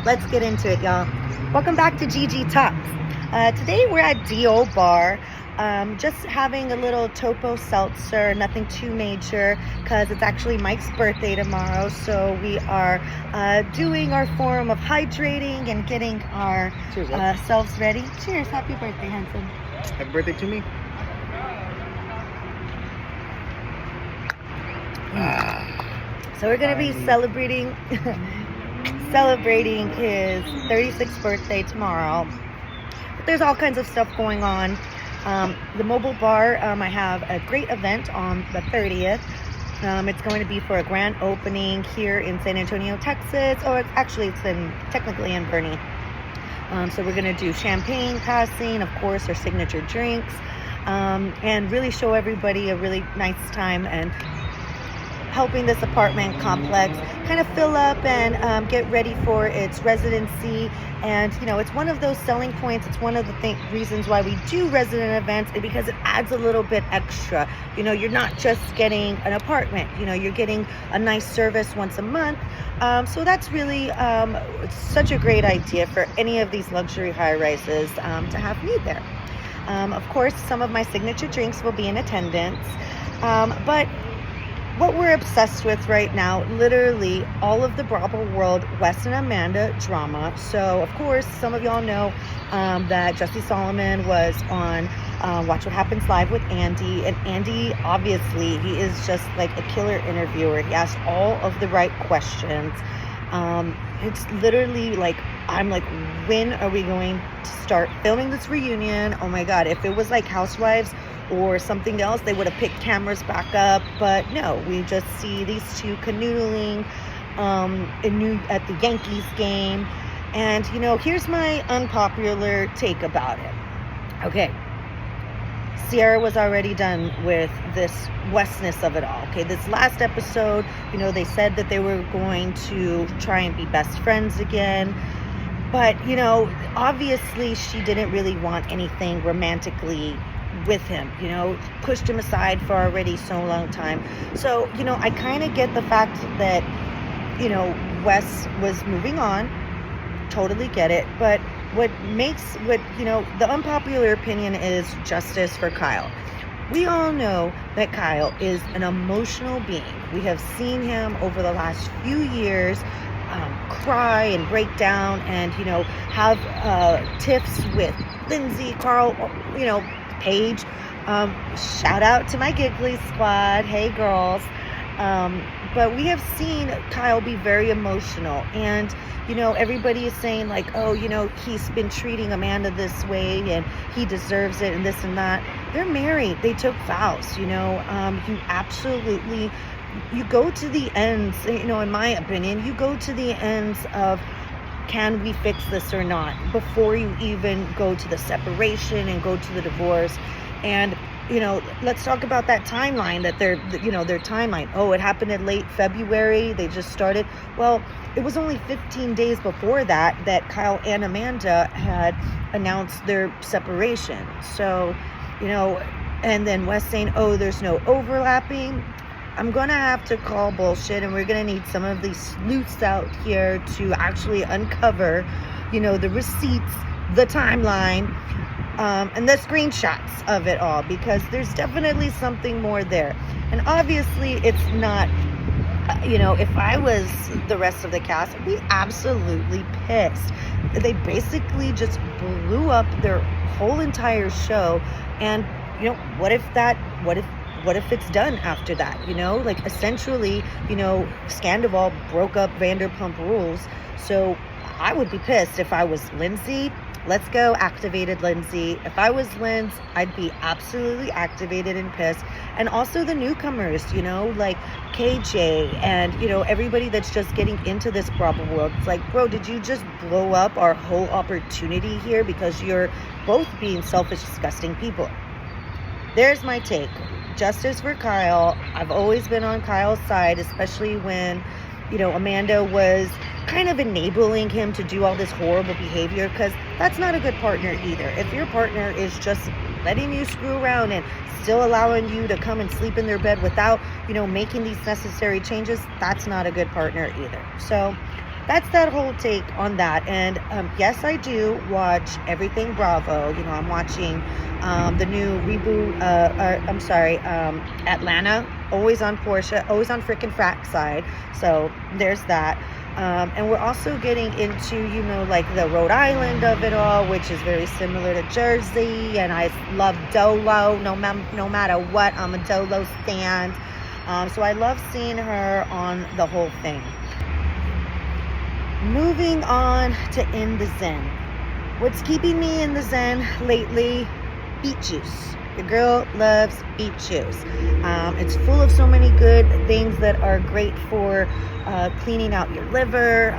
Let's get into it, y'all. Welcome back to GG Talks. Today we're at D.O. Bar, just having a little topo seltzer, nothing too major, because it's actually Mike's birthday tomorrow. So we are doing our form of hydrating and getting our selves ready. Cheers, happy birthday, handsome. Happy birthday to me. So we're gonna be celebrating his 36th birthday tomorrow. But there's all kinds of stuff going on. The mobile bar, I have a great event on the 30th. It's going to be for a grand opening here in San Antonio, Texas. Oh, it's technically in Bernie. So we're gonna do champagne passing, of course, our signature drinks, and really show everybody a really nice time and helping this apartment complex kind of fill up and get ready for its residency. And it's one of those selling points. It's one of the reasons why we do resident events, because it adds a little bit extra. You're not just getting an apartment, you're getting a nice service once a month. So that's really such a great idea for any of these luxury high-rises to have me there. Of course, some of my signature drinks will be in attendance, but what we're obsessed with right now, literally all of the Bravo World Wes and Amanda drama. So, of course, some of y'all know that Jesse Solomon was on Watch What Happens Live with Andy. And Andy, obviously, he is just like a killer interviewer. He asks all of the right questions. It's literally like, I'm like, when are we going to start filming this reunion? Oh my God, if it was like Housewives or something else, they would have picked cameras back up. But no, we just see these two canoodling at the Yankees game. And here's my unpopular take about it. Okay, Ciara was already done with this Westness of it all. Okay, this last episode, they said that they were going to try and be best friends again. But, obviously she didn't really want anything romantically with him, pushed him aside for already so long time. So, I kind of get the fact that, Wes was moving on. Totally get it. But the unpopular opinion is justice for Kyle. We all know that Kyle is an emotional being. We have seen him over the last few years cry and break down and, have tiffs with Lindsay, Carl, Paige. Shout out to my Giggly squad. Hey, girls. But we have seen Kyle be very emotional. And, everybody is saying like, oh, he's been treating Amanda this way and he deserves it and this and that. They're married. They took vows, you absolutely... You go to the ends, in my opinion, you go to the ends of, can we fix this or not, before you even go to the separation and go to the divorce. And, let's talk about that timeline, that their timeline. Oh, it happened in late February. They just started. Well, it was only 15 days before that Kyle and Amanda had announced their separation. So, and then Wes saying, oh, there's no overlapping. I'm going to have to call bullshit, and we're going to need some of these sleuths out here to actually uncover, the receipts, the timeline, and the screenshots of it all, because there's definitely something more there. And obviously it's not, if I was the rest of the cast, I'd be absolutely pissed. They basically just blew up their whole entire show. And, what if it's done after that, essentially, Scandival broke up Vanderpump Rules. So I would be pissed if I was Lindsay. Let's go, activated Lindsay. If I was Linz, I'd be absolutely activated and pissed. And also the newcomers, like KJ and, everybody that's just getting into this Bravo world. It's like, bro, did you just blow up our whole opportunity here because you're both being selfish, disgusting people? There's my take. Justice for Kyle. I've always been on Kyle's side, especially when, Amanda was kind of enabling him to do all this horrible behavior, because that's not a good partner either. If your partner is just letting you screw around and still allowing you to come and sleep in their bed without, making these necessary changes, that's not a good partner either. So that's that whole take on that. And yes, I do watch everything Bravo. I'm watching the new reboot. I'm sorry, Atlanta. Always on Portia. Always on frickin' Frack side. So there's that. And we're also getting into, like the Rhode Island of it all, which is very similar to Jersey. And I love Dolo. No matter what, I'm a Dolo stan. So I love seeing her on the whole thing. Moving on to In the Zen. What's keeping me in the Zen lately? Beet juice. The girl loves beet juice. It's full of so many good things that are great for cleaning out your liver.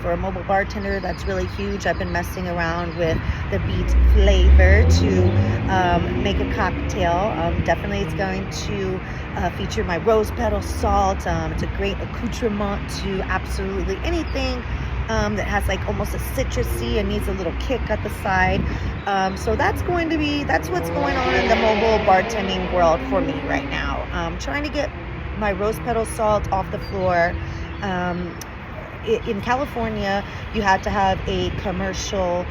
For a mobile bartender, that's really huge. I've been messing around with the beet flavor to make a cocktail. Definitely it's going to feature my rose petal salt. It's a great accoutrement to absolutely anything that has like almost a citrusy and needs a little kick at the side. So that's what's going on in the mobile bartending world for me right now. Trying to get my rose petal salt off the floor. In California, you had to have a commercial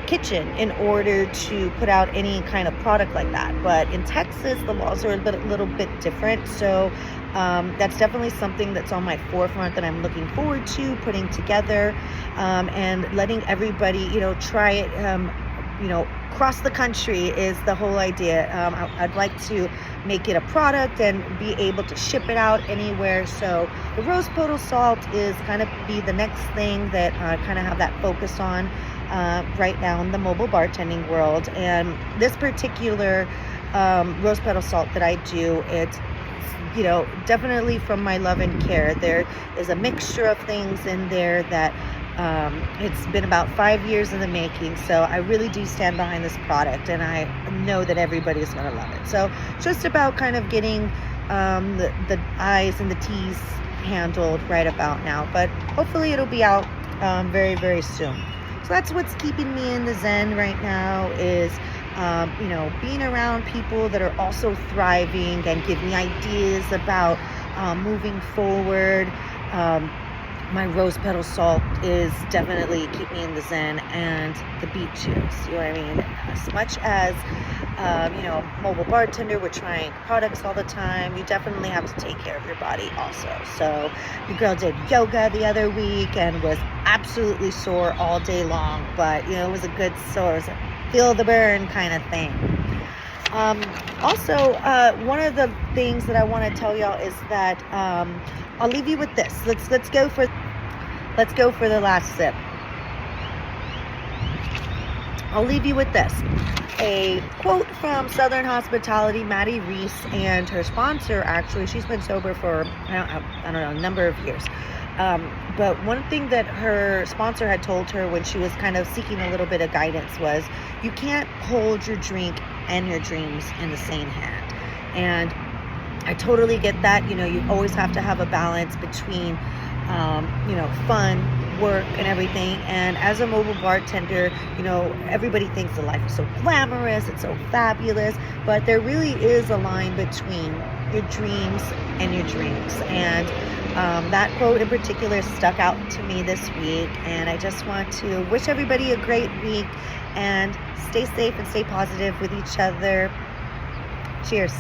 kitchen in order to put out any kind of product like that. But in Texas, the laws are a little bit different. So that's definitely something that's on my forefront that I'm looking forward to putting together, and letting everybody, try it, across the country is the whole idea. I'd like to make it a product and be able to ship it out anywhere. So the rose petal salt is kind of be the next thing that I kind of have that focus on right now in the mobile bartending world. And this particular rose petal salt that I do, it's definitely from my love and care. There is a mixture of things in there that it's been about 5 years in the making. So I really do stand behind this product, and I know that everybody's going to love it. So just about kind of getting the I's and the T's handled right about now, but hopefully it'll be out very, very soon. So that's what's keeping me in the Zen right now is being around people that are also thriving and give me ideas about moving forward. My rose petal salt is definitely keeping me in the Zen, and the beet juice. You know what I mean? As much as mobile bartender, we're trying products all the time. You definitely have to take care of your body also. So your girl did yoga the other week and was absolutely sore all day long, but it was a good sore. It was a feel the burn kind of thing. Also, one of the things that I want to tell y'all is that I'll leave you with this. Let's go for the last sip. I'll leave you with this. A quote from Southern Hospitality, Maddie Reese, and her sponsor. Actually, she's been sober for I don't know, a number of years. But one thing that her sponsor had told her when she was kind of seeking a little bit of guidance was, you can't hold your drink and your dreams in the same hand. And I totally get that. You always have to have a balance between, fun, work, and everything. And as a mobile bartender, everybody thinks the life is so glamorous, it's so fabulous, but there really is a line between your dreams and your dreams. And that quote in particular stuck out to me this week, and I just want to wish everybody a great week and stay safe and stay positive with each other. Cheers.